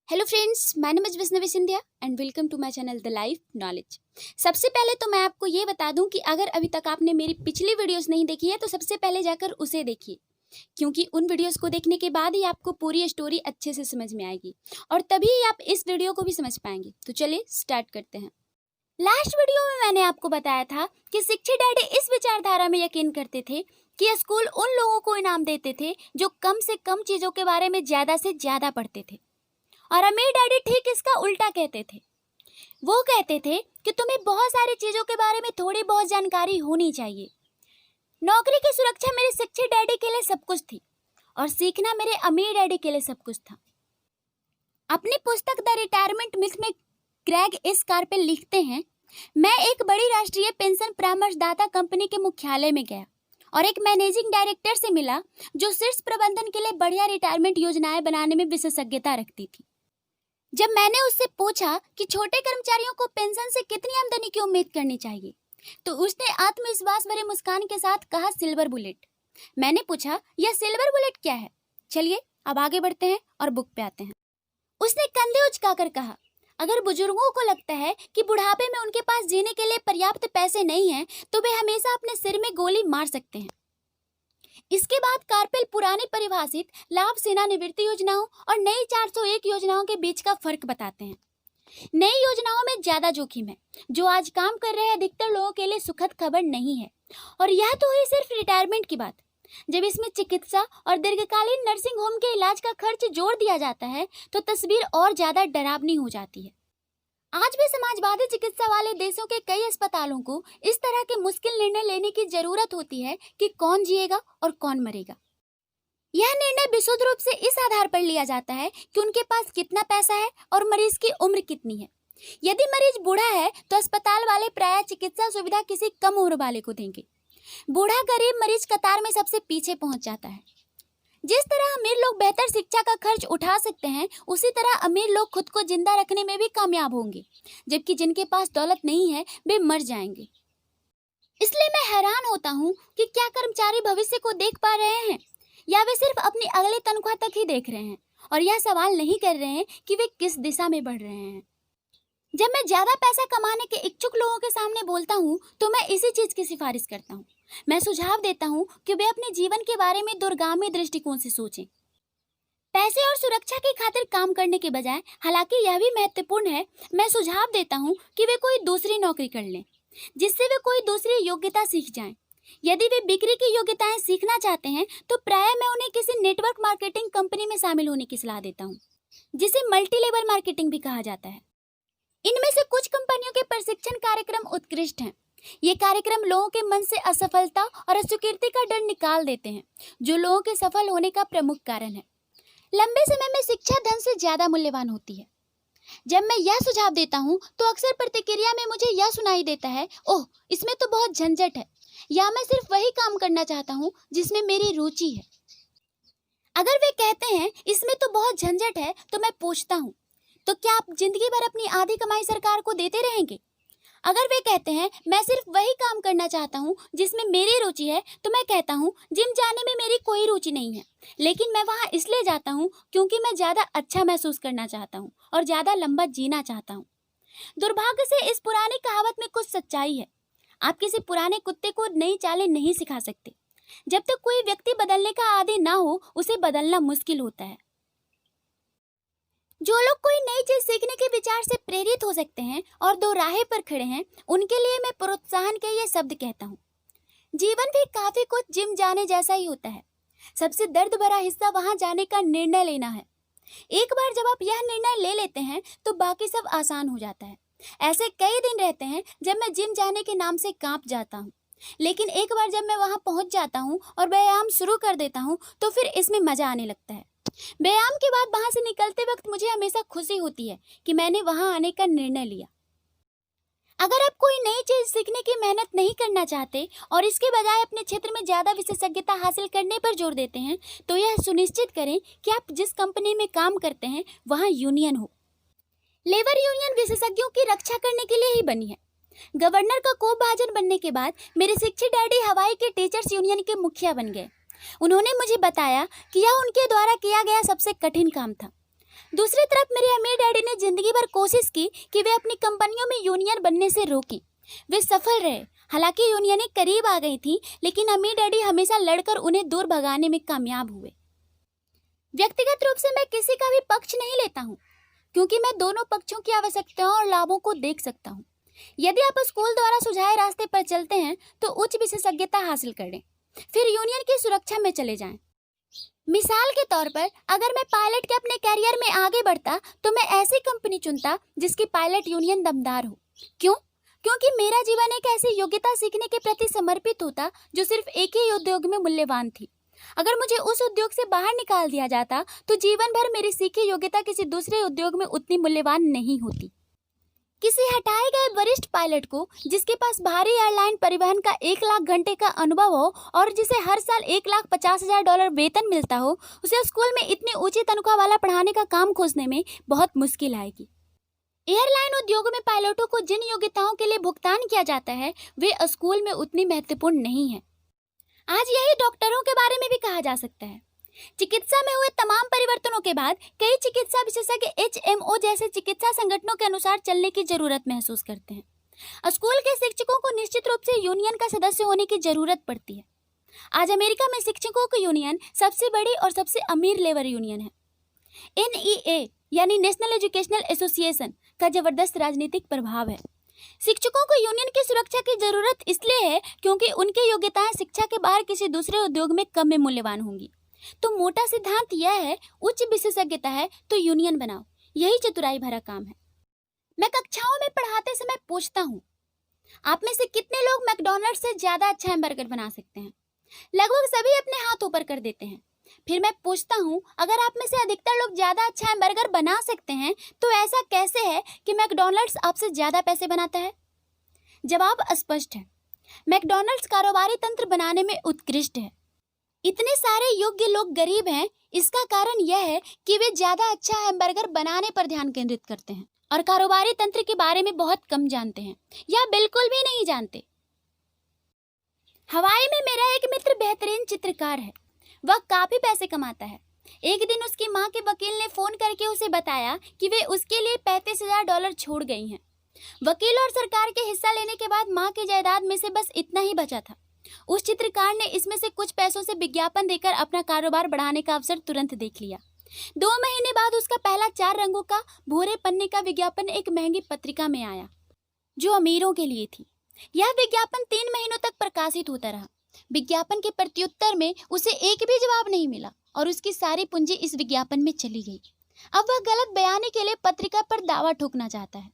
Hello friends, my name is Vaishnavi Scindia and welcome to my channel the life knowledge. सबसे पहले तो मैं आपको ये बता दूं कि अगर अभी तक आपने मेरी पिछली वीडियोस नहीं देखी है तो सबसे पहले जाकर उसे देखिए, क्योंकि उन वीडियोस को देखने के बाद ही आपको पूरी स्टोरी अच्छे से समझ में आएगी और तभी आप इस वीडियो को भी समझ पाएंगे। तो चलिए स्टार्ट करते हैं। लास्ट वीडियो में मैंने आपको बताया था कि शिक्षित डैडी इस विचारधारा में यकीन करते थे कि स्कूल उन लोगों को इनाम देते थे जो कम से कम चीजों के बारे में ज्यादा से ज्यादा पढ़ते थे, और अमीर डैडी ठीक इसका उल्टा कहते थे। वो कहते थे कि तुम्हें बहुत सारी चीजों के बारे में थोड़ी बहुत जानकारी होनी चाहिए। नौकरी की सुरक्षा मेरे शिक्षित डैडी के लिए सब कुछ थी और सीखना मेरे अमीर डैडी के लिए सब कुछ था। अपनी पुस्तक द रिटायरमेंट मिथ में ग्रेग इस कारपेल लिखते हैं, मैं एक बड़ी राष्ट्रीय पेंशन परामर्शदाता कंपनी के मुख्यालय में गया और एक मैनेजिंग डायरेक्टर से मिला जो शीर्ष प्रबंधन के लिए बढ़िया रिटायरमेंट योजनाएं बनाने में विशेषज्ञता रखती थी। जब मैंने उससे पूछा कि छोटे कर्मचारियों को पेंशन से कितनी आमदनी की उम्मीद करनी चाहिए, तो उसने आत्मविश्वास भरे मुस्कान के साथ कहा, सिल्वर बुलेट। मैंने पूछा, यह सिल्वर बुलेट क्या है? चलिए अब आगे बढ़ते हैं और बुक पे आते हैं। उसने कंधे उचकाकर कहा, अगर बुजुर्गों को लगता है कि बुढ़ापे में उनके पास जीने के लिए पर्याप्त पैसे नहीं हैं, तो वे हमेशा अपने सिर में गोली मार सकते हैं। इसके बाद कारपेल पुरानी परिभाषित लाभ सेवानिवृत्ति योजनाओं और नई 401 योजनाओं के बीच का फर्क बताते हैं। नई योजनाओं में ज्यादा जोखिम है, जो आज काम कर रहे अधिकतर लोगों के लिए सुखद खबर नहीं है। और यह तो हुई सिर्फ रिटायरमेंट की बात। जब इसमें चिकित्सा और दीर्घकालीन नर्सिंग होम के इलाज का खर्च जोड़ दिया जाता है तो तस्वीर और ज्यादा डरावनी हो जाती है। आज भी समाजवादी चिकित्सा वाले देशों के कई अस्पतालों को इस तरह के मुश्किल निर्णय लेने की जरूरत होती है कि कौन जिएगा और कौन मरेगा। यह निर्णय विशुद्ध रूप से इस आधार पर लिया जाता है कि उनके पास कितना पैसा है और मरीज की उम्र कितनी है। यदि मरीज बूढ़ा है तो अस्पताल वाले प्रायः चिकित्सा सुविधा किसी कम उम्र वाले को देंगे। बूढ़ा गरीब मरीज कतार में सबसे पीछे पहुंच जाता है। जिस तरह अमीर लोग बेहतर शिक्षा का खर्च उठा सकते हैं, उसी तरह अमीर लोग खुद को जिंदा रखने में भी कामयाब होंगे, जबकि जिनके पास दौलत नहीं है वे मर जाएंगे। इसलिए मैं हैरान होता हूँ कि क्या कर्मचारी भविष्य को देख पा रहे हैं या वे सिर्फ अपनी अगली तनख्वाह तक ही देख रहे हैं और यह सवाल नहीं कर रहे हैं कि वे किस दिशा में बढ़ रहे हैं। जब मैं ज्यादा पैसा कमाने के इच्छुक लोगों के सामने बोलता हूँ तो मैं इसी चीज की सिफारिश करता हूँ। मैं सुझाव देता हूँ कि वे अपने जीवन के बारे में दूरगामी दृष्टिकोण से सोचें, पैसे और सुरक्षा की खातिर काम करने के बजाय। हालांकि यह भी महत्वपूर्ण है, मैं सुझाव देता हूँ कि वे कोई दूसरी नौकरी कर लें जिससे वे कोई दूसरी योग्यता सीख जाएं। यदि वे बिक्री की योग्यताएं सीखना चाहते हैं तो प्रायः मैं उन्हें किसी नेटवर्क मार्केटिंग कंपनी में शामिल होने की सलाह देता हूँ, जिसे मल्टी लेवल मार्केटिंग भी कहा जाता है। इनमें से कुछ कंपनियों के प्रशिक्षण कार्यक्रम उत्कृष्ट हैं। ये कार्यक्रम लोगों के मन से असफलता और अस्वीकृति का डर निकाल देते हैं, जो लोगों के सफल होने का प्रमुख कारण है। लंबे समय में शिक्षा धन से ज्यादा मूल्यवान होती है। जब मैं यह सुझाव देता हूँ तो अक्सर प्रतिक्रिया में मुझे यह सुनाई देता है, ओह इसमें तो बहुत झंझट है, या मैं सिर्फ वही काम करना चाहता हूँ जिसमें मेरी रुचि है। अगर वे कहते हैं इसमें तो बहुत झंझट है तो मैं पूछता हूँ, तो क्या आप जिंदगी भर अपनी आधी कमाई सरकार को देते रहेंगे? अगर वे कहते हैं मैं सिर्फ वही काम करना चाहता हूँ जिसमें मेरी रुचि है, तो मैं कहता हूँ जिम जाने में मेरी कोई रुचि नहीं है, लेकिन मैं वहाँ इसलिए जाता हूँ क्योंकि मैं ज्यादा अच्छा महसूस करना चाहता हूँ और ज्यादा लंबा जीना चाहता हूँ। दुर्भाग्य से इस पुरानी कहावत में कुछ सच्चाई है। आप किसी पुराने कुत्ते को नई चालें नहीं सिखा सकते। जब तक कोई व्यक्ति बदलने का आदी ना हो, उसे बदलना मुश्किल होता है। जो लोग कोई नई चीज सीखने के विचार से प्रेरित हो सकते हैं और दो राहें पर खड़े हैं, उनके लिए मैं प्रोत्साहन के ये शब्द कहता हूँ। जीवन भी काफी कुछ जिम जाने जैसा ही होता है। सबसे दर्द भरा हिस्सा वहां जाने का निर्णय लेना है। एक बार जब आप यह निर्णय ले लेते हैं तो बाकी सब आसान हो जाता है। ऐसे कई दिन रहते हैं जब मैं जिम जाने के नाम से कांप जाता हूँ, लेकिन एक बार जब मैं वहां पहुंच जाता हूँ और व्यायाम शुरू कर देता हूँ तो फिर इसमें मजा आने लगता है। व्यायाम के बाद वहां से निकलते वक्त मुझे हमेशा खुशी होती है कि मैंने वहां आने का निर्णय लिया। अगर आप कोई नई चीज सीखने की मेहनत नहीं करना चाहते और इसके बजाय अपने क्षेत्र में ज्यादा विशेषज्ञता हासिल करने पर जोर देते हैं, तो यह सुनिश्चित करें कि आप जिस कंपनी में काम करते हैं वहां यूनियन हो। लेबर यूनियन विशेषज्ञों की रक्षा करने के लिए ही बनी है। गवर्नर का कोपभाजन बनने के बाद मेरे शिक्षित डैडी हवाई के टीचर्स यूनियन के मुखिया बन गए। उन्होंने मुझे बताया कि यह उनके द्वारा किया गया सबसे कठिन काम था। दूसरी तरफ मेरे जिंदगी भर कोशिश की कि वे अपनी कंपनियों में यूनियन बनने से रोकें। वे सफल रहे, हालांकि यूनियनें करीब आ गई थी, लेकिन अम्मी डैडी हमेशा लड़कर उन्हें दूर भगाने में कामयाब हुए। व्यक्तिगत रूप से मैं किसी का भी पक्ष नहीं लेता हूँ, क्योंकि मैं दोनों पक्षों की आवश्यकताओं और लाभों को देख सकता हूँ। यदि आप स्कूल द्वारा सुझाए रास्ते पर चलते हैं तो उच्च विशेषज्ञता हासिल करें, फिर यूनियन की सुरक्षा में चले जाएं। मिसाल के तौर पर अगर मैं पायलट के अपने कैरियर में आगे बढ़ता तो मैं ऐसी कंपनी चुनता जिसकी पायलट यूनियन दमदार हो। क्यों? क्योंकि मेरा जीवन एक ऐसी योग्यता सीखने के प्रति समर्पित होता जो सिर्फ एक ही उद्योग में मूल्यवान थी। अगर मुझे उस उद्योग से बाहर निकाल दिया जाता तो जीवन भर मेरी सीखी योग्यता किसी दूसरे उद्योग में उतनी मूल्यवान नहीं होती। किसी हटाए गए वरिष्ठ पायलट को जिसके पास भारी एयरलाइन परिवहन का 1 लाख घंटे का अनुभव हो और जिसे हर साल $1,50,000 वेतन मिलता हो, उसे स्कूल में इतनी ऊंची तनख्वाह वाला पढ़ाने का काम खोजने में बहुत मुश्किल आएगी। एयरलाइन उद्योग में पायलटों को जिन योग्यताओं के लिए भुगतान किया जाता है वे स्कूल में उतनी महत्वपूर्ण नहीं है। आज यही डॉक्टरों के बारे में भी कहा जा सकता है। चिकित्सा में हुए तमाम परिवर्तनों के बाद कई चिकित्सा विशेषज्ञ HMO जैसे चिकित्सा संगठनों के अनुसार चलने की जरूरत महसूस करते हैं। स्कूल के शिक्षकों को निश्चित रूप से यूनियन का सदस्य होने की जरूरत पड़ती है। आज अमेरिका में शिक्षकों की यूनियन सबसे बड़ी और सबसे अमीर लेबर यूनियन है। NEA यानी नेशनल एजुकेशनल एसोसिएशन का जबरदस्त राजनीतिक प्रभाव है। शिक्षकों को यूनियन की सुरक्षा की जरूरत इसलिए है क्योंकि उनकी योग्यताएं शिक्षा के बाहर किसी दूसरे उद्योग में कम में मूल्यवान होंगी। तो मोटा सिद्धांत यह है, उच्च विशेषज्ञता है तो यूनियन बनाओ। यही चतुराई भरा काम है। मैं कक्षाओं में पढ़ाते समय पूछता हूँ, आप में से कितने लोग मैकडॉनल्ड्स से ज्यादा अच्छा हैमबर्गर बना सकते हैं? लगभग सभी अपने हाथ ऊपर कर देते हैं। फिर मैं पूछता हूँ, अगर आप में से अधिकतर लोग ज्यादा अच्छा हैमबर्गर बना सकते हैं तो ऐसा कैसे है कि मैकडॉनल्ड्स आपसे ज्यादा पैसे बनाता है? जवाब स्पष्ट है, मैकडॉनल्ड्स कारोबारी तंत्र बनाने में उत्कृष्ट है। इतने सारे योग्य लोग गरीब हैं, इसका कारण यह है कि वे ज्यादा अच्छा हैमबर्गर बनाने पर ध्यान केंद्रित करते हैं और कारोबारी तंत्र के बारे में बहुत कम जानते हैं या बिल्कुल भी नहीं जानते। हवाई में मेरा एक मित्र बेहतरीन चित्रकार है। वह काफी पैसे कमाता है। एक दिन उसकी माँ के वकील ने फोन करके उसे बताया कि वे उसके लिए $35,000 छोड़ गई हैं। वकील और सरकार के हिस्सा लेने के बाद माँ की जायदाद में से बस इतना ही बचा था। उस चित्रकार ने इसमें से कुछ पैसों से विज्ञापन देकर अपना कारोबार बढ़ाने का अवसर तुरंत देख लिया। 2 महीने बाद उसका पहला 4 रंगों का भूरे पन्ने का विज्ञापन एक महंगी पत्रिका में आया जो अमीरों के लिए थी। यह विज्ञापन 3 महीनों तक प्रकाशित होता रहा। विज्ञापन के प्रत्युत्तर में उसे एक भी जवाब नहीं मिला और उसकी सारी पूंजी इस विज्ञापन में चली गई। अब वह गलत बयानी के लिए पत्रिका पर दावा ठोकना चाहता है।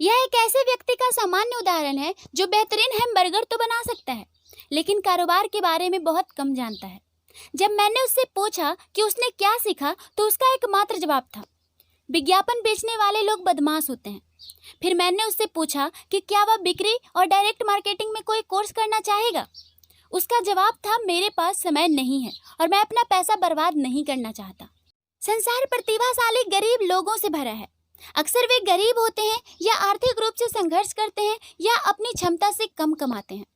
यह एक ऐसे व्यक्ति का सामान्य उदाहरण है जो बेहतरीन हैमबर्गर तो बना सकता है लेकिन कारोबार के बारे में बहुत कम जानता है। जब मैंने उससे पूछा कि उसने क्या सीखा तो उसका एकमात्र जवाब था, विज्ञापन बेचने वाले लोग बदमाश होते हैं। फिर मैंने उससे पूछा कि क्या वह बिक्री और डायरेक्ट मार्केटिंग में कोई कोर्स करना चाहेगा। उसका जवाब था, मेरे पास समय नहीं है और मैं अपना पैसा बर्बाद नहीं करना चाहता। संसार प्रतिभाशाली गरीब लोगों से भरा है। अक्सर वे गरीब होते हैं या आर्थिक रूप से संघर्ष करते हैं या अपनी क्षमता से कम कमाते हैं।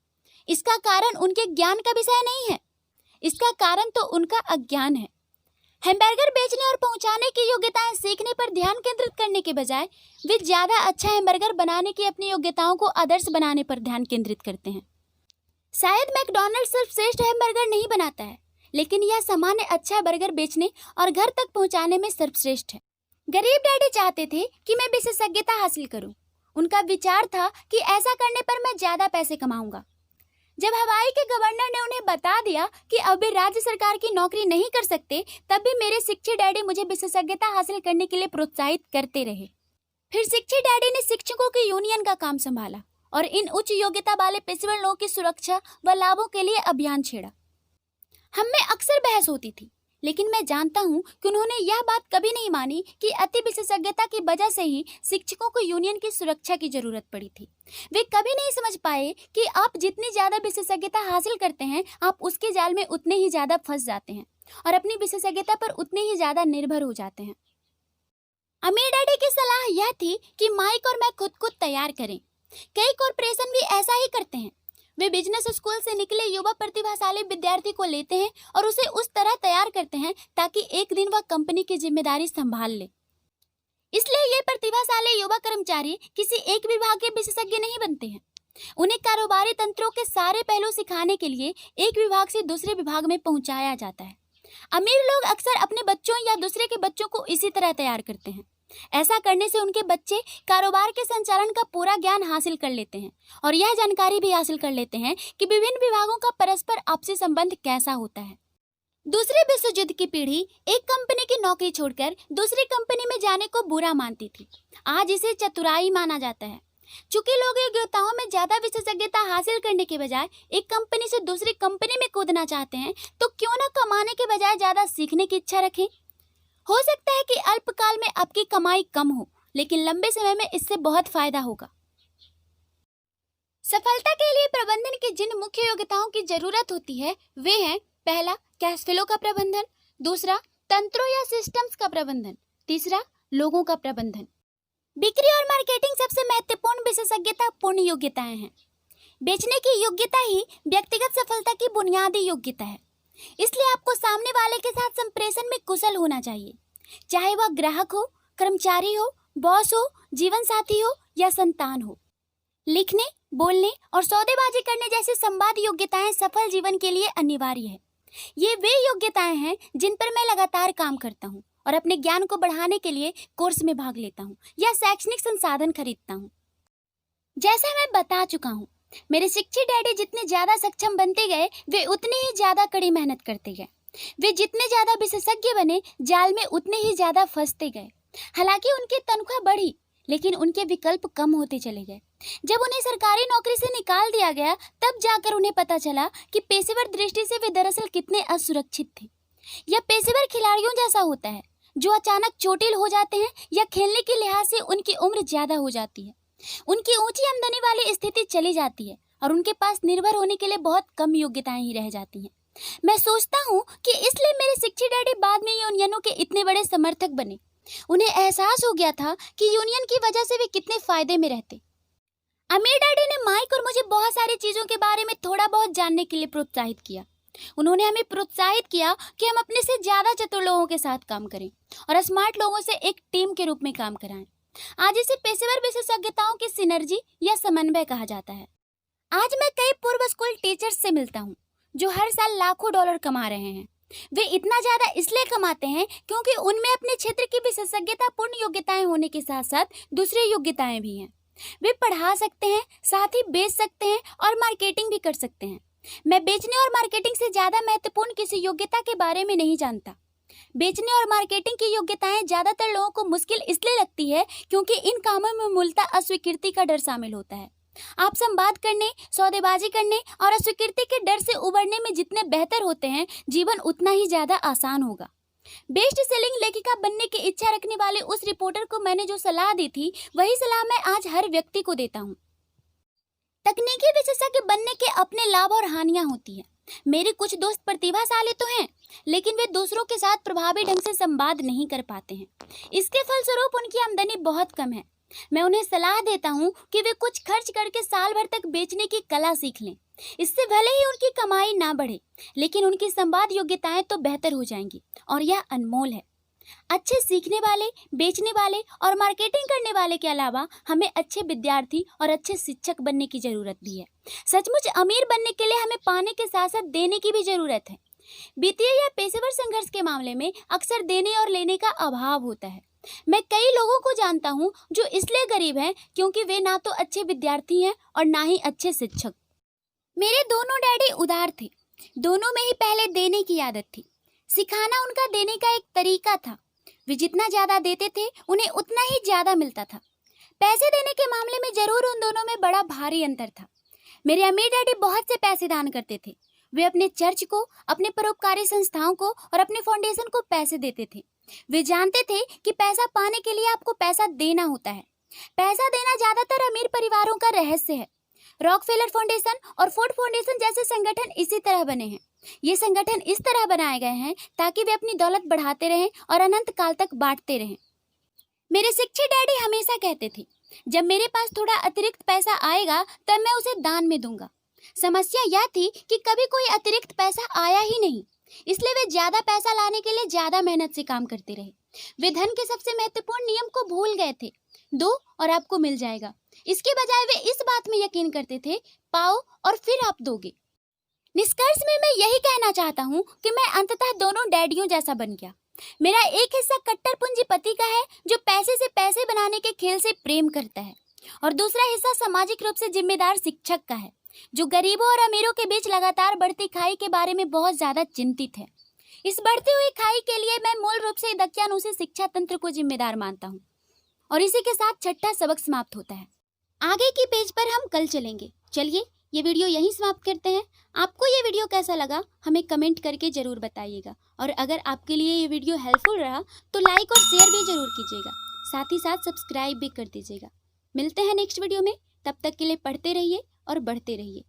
इसका कारण उनके ज्ञान का विषय नहीं है, इसका कारण तो उनका अज्ञान है। हैमबर्गर बेचने और पहुंचाने की योग्यताएं सीखने पर ध्यान केंद्रित करने के बजाय वे ज्यादा अच्छा हैमबर्गर बनाने की अपनी योग्यताओं को आदर्श बनाने पर ध्यान केंद्रित करते हैं। शायद मैकडॉनल्ड्स सिर्फ श्रेष्ठ हैमबर्गर नहीं बनाता है, लेकिन यह सामान्य अच्छा बर्गर बेचने और घर तक पहुंचाने में सर्वश्रेष्ठ है। गरीब डैडी चाहते थे कि मैं विशेषज्ञता हासिल करूं। उनका विचार था कि ऐसा करने पर मैं ज्यादा पैसे कमाऊंगा। जब हवाई के गवर्नर ने उन्हें बता दिया कि अब वे राज्य सरकार की नौकरी नहीं कर सकते, तब भी मेरे शिक्षित डैडी मुझे विशेषज्ञता हासिल करने के लिए प्रोत्साहित करते रहे। फिर शिक्षित डैडी ने शिक्षकों की यूनियन का काम संभाला और इन उच्च योग्यता वाले पेशेवर लोगों की सुरक्षा व लाभों के लिए अभियान छेड़ा। हम में अक्सर बहस होती थी, लेकिन मैं जानता हूं कि उन्होंने यह बात कभी नहीं मानी कि अति विशेषज्ञता की वजह से ही शिक्षकों को यूनियन की सुरक्षा की जरूरत पड़ी थी। वे कभी नहीं समझ पाए कि आप जितनी ज्यादा विशेषज्ञता हासिल करते हैं, आप उसके जाल में उतने ही ज्यादा फंस जाते हैं और अपनी विशेषज्ञता पर उतने ही ज्यादा निर्भर हो जाते हैं। अमीर डैडी की सलाह यह थी कि माइक और मैं खुद तैयार करें। कई कॉरपोरेशन भी ऐसा ही करते हैं। वे बिजनेस स्कूल से निकले युवा प्रतिभाशाली विद्यार्थी को लेते हैं और उसे उस तरह तैयार करते हैं ताकि एक दिन वह कंपनी की जिम्मेदारी संभाल ले। इसलिए ये प्रतिभाशाली युवा कर्मचारी किसी एक विभाग के विशेषज्ञ नहीं बनते हैं। उन्हें कारोबारी तंत्रों के सारे पहलू सिखाने के लिए एक विभाग से दूसरे विभाग में पहुंचाया जाता है। अमीर लोग अक्सर अपने बच्चों या दूसरे के बच्चों को इसी तरह तैयार करते हैं। ऐसा करने से उनके बच्चे कारोबार के संचालन का पूरा ज्ञान हासिल कर लेते हैं और यह जानकारी भी हासिल कर लेते हैं कि विभिन्न विभागों का परस्पर आपसी संबंध कैसा होता है। दूसरे विश्व युद्ध की पीढ़ी एक कंपनी की नौकरी छोड़कर दूसरी कंपनी में जाने को बुरा मानती थी। आज इसे चतुराई माना जाता है। चूंकि लोग योग्यताओं में ज्यादा विशेषज्ञता हासिल करने के बजाय एक कंपनी से दूसरी कंपनी में कूदना चाहते हैं, तो क्यों न कमाने के बजाय ज्यादा सीखने की इच्छा रखें। हो सकता है कि अल्पकाल में आपकी कमाई कम हो, लेकिन लंबे समय में इससे बहुत फायदा होगा। सफलता के लिए प्रबंधन की जिन मुख्य योग्यताओं की जरूरत होती है वे हैं: पहला, कैश फ्लो का प्रबंधन; दूसरा, तंत्रों या सिस्टम्स का प्रबंधन; तीसरा, लोगों का प्रबंधन। बिक्री और मार्केटिंग सबसे महत्वपूर्ण विशेषज्ञता पूर्ण योग्यताएं हैं। बेचने की योग्यता ही व्यक्तिगत सफलता की बुनियादी योग्यता है। इसलिए आपको सामने वाले के साथ संप्रेषण में कुशल होना चाहिए, चाहे वह ग्राहक हो, कर्मचारी हो, बॉस हो, जीवन साथी हो या संतान हो। लिखने, बोलने और सौदेबाजी करने जैसी संवाद योग्यताएं सफल जीवन के लिए अनिवार्य है। ये वे योग्यताएं हैं जिन पर मैं लगातार काम करता हूँ और अपने ज्ञान को बढ़ाने के लिए कोर्स में भाग लेता हूँ या शैक्षणिक संसाधन खरीदता हूँ। जैसा मैं बता चुका हूँ, मेरे शिक्षित डैडी जितने ज्यादा सक्षम बनते गए वे उतने ही ज्यादा कड़ी मेहनत करते गए। वे जितने ज्यादा विशेषज्ञ बने जाल में उतने ही ज्यादा फंसते गए। हालांकि उनकी तनख्वाह बढ़ी, लेकिन उनके विकल्प कम होते चले गए। जब उन्हें सरकारी नौकरी से निकाल दिया गया तब जाकर उन्हें पता चला कि पेशेवर दृष्टि से वे दरअसल कितने असुरक्षित थे। यह पेशेवर खिलाड़ियों जैसा होता है जो अचानक चोटिल हो जाते हैं या खेलने के लिहाज से उनकी उम्र ज्यादा हो जाती है। उनकी ऊंची आमदनी वाली स्थिति चली जाती है और उनके पास निर्भर होने के लिए बहुत कम योग्यताएं ही रह जाती हैं। मैं सोचता हूँ कि इसलिए मेरे शिक्षित डैडी बाद में यूनियनों के इतने बड़े समर्थक बने। उन्हें एहसास हो गया था कि यूनियन की वजह से वे कितने फायदे में रहते। अमीर डैडी ने माइक और मुझे बहुत सारी चीजों के बारे में थोड़ा बहुत जानने के लिए प्रोत्साहित किया। उन्होंने हमें प्रोत्साहित किया कि हम अपने से ज्यादा चतुर लोगों के साथ काम करें और स्मार्ट लोगों से एक टीम के रूप में काम कराएं। आज इसे पेशेवर विशेषज्ञताओं की सिनर्जी या समन्वय कहा जाता है। आज मैं कई पूर्व स्कूल टीचर्स से मिलता हूँ जो हर साल लाखों डॉलर कमा रहे हैं। वे इतना ज्यादा इसलिए कमाते हैं क्योंकि उनमें अपने क्षेत्र की विशेषज्ञता पूर्ण योग्यताएं होने के साथ साथ दूसरी योग्यताएं भी हैं। वे पढ़ा सकते हैं, साथ ही बेच सकते हैं और मार्केटिंग भी कर सकते हैं। मैं बेचने और मार्केटिंग से ज्यादा महत्वपूर्ण किसी योग्यता के बारे में नहीं जानता। बेचने और मार्केटिंग की योग्यताएं ज्यादातर लोगों को मुश्किल इसलिए लगती है क्योंकि इन कामों में मूलतः अस्वीकृति का डर शामिल होता है। आप संवाद करने, सौदेबाजी करने और अस्वीकृति के डर से उबरने में जितने बेहतर होते हैं, जीवन उतना ही ज्यादा आसान होगा। बेस्ट सेलिंग लेखिका बनने की इच्छा रखने वाले उस रिपोर्टर को मैंने जो सलाह दी थी, वही सलाह मैं आज हर व्यक्ति को देता हूँ। तकनीकी विशेषज्ञ बनने के अपने लाभ और हानियां होती हैं। मेरे कुछ दोस्त प्रतिभाशाली तो हैं, लेकिन वे दूसरों के साथ प्रभावी ढंग से संवाद नहीं कर पाते हैं। इसके फलस्वरूप उनकी आमदनी बहुत कम है। मैं उन्हें सलाह देता हूँ कि वे कुछ खर्च करके साल भर तक बेचने की कला सीख लें। इससे भले ही उनकी कमाई ना बढ़े, लेकिन उनकी संवाद योग्यताएं तो बेहतर हो जाएंगी और यह अनमोल है। अच्छे सीखने वाले, बेचने वाले और मार्केटिंग करने वाले के अलावा हमें अच्छे विद्यार्थी और अच्छे शिक्षक बनने की जरूरत भी है। सचमुच अमीर बनने के लिए हमें पाने के साथ साथ देने की भी जरूरत है। वित्तीय या पेशेवर संघर्ष के मामले में अक्सर देने और लेने का अभाव होता है। मैं कई लोगों को जानता हूँ जो इसलिए गरीब हैं क्योंकि वे ना तो अच्छे विद्यार्थी हैं और ना ही अच्छे शिक्षक। मेरे दोनों डैडी उदार थे। दोनों में ही पहले देने की आदत थी। सिखाना उनका देने का एक तरीका था। वे जितना ज्यादा देते थे उन्हें उतना ही ज्यादा मिलता था। पैसे देने के मामले में जरूर उन दोनों में बड़ा भारी अंतर था। मेरे अमीर डैडी बहुत से पैसे दान करते थे। वे अपने चर्च को, अपने परोपकारी संस्थाओं को और अपने फाउंडेशन को पैसे देते थे। वे जानते थे कि पैसा पाने के लिए आपको पैसा देना होता है। पैसा देना ज्यादातर अमीर परिवारों का रहस्य है। रॉकफेलर फाउंडेशन और फोर्ड फाउंडेशन जैसे संगठन इसी तरह बने हैं। ये संगठन इस तरह बनाए गए हैं ताकि वे अपनी दौलत बढ़ाते रहें और अनंत काल तक बांटते रहें। मेरे शिक्षित डैडी हमेशा कहते थे, जब मेरे पास थोड़ा अतिरिक्त पैसा आएगा तब मैं उसे दान में दूंगा। समस्या यह थी कि कभी कोई अतिरिक्त पैसा आया ही नहीं, इसलिए वे ज्यादा पैसा लाने के लिए ज्यादा मेहनत से काम करते रहे। वे धन के सबसे महत्वपूर्ण नियम को भूल गए थे, दो और आपको मिल जाएगा। इसके बजाय वे इस बात में यकीन करते थे, पाओ और फिर आप दोगे। निष्कर्ष में मैं यही कहना चाहता हूँ कि मैं अंततः दोनों डैडियों जैसा बन गया। मेरा एक हिस्सा कट्टर पूंजीपति का है जो पैसे से पैसे बनाने के खेल से प्रेम करता है, और दूसरा हिस्सा सामाजिक रूप से जिम्मेदार शिक्षक का है जो गरीबों और अमीरों के बीच लगातार बढ़ती खाई के बारे में बहुत ज्यादा चिंतित है। इस बढ़ती हुई खाई के लिए मैं मूल रूप से दक्यानुसारी शिक्षा तंत्र को जिम्मेदार मानता हूँ। और इसी के साथ छठा सबक समाप्त होता है। आगे की पेज पर हम कल चलेंगे। चलिए ये वीडियो यहीं समाप्त करते हैं। आपको ये वीडियो कैसा लगा हमें कमेंट करके जरूर बताइएगा, और अगर आपके लिए ये वीडियो हेल्पफुल रहा तो लाइक और शेयर भी जरूर कीजिएगा, साथ ही साथ सब्सक्राइब भी कर दीजिएगा। मिलते हैं नेक्स्ट वीडियो में, तब तक के लिए पढ़ते रहिए और बढ़ते रहिए।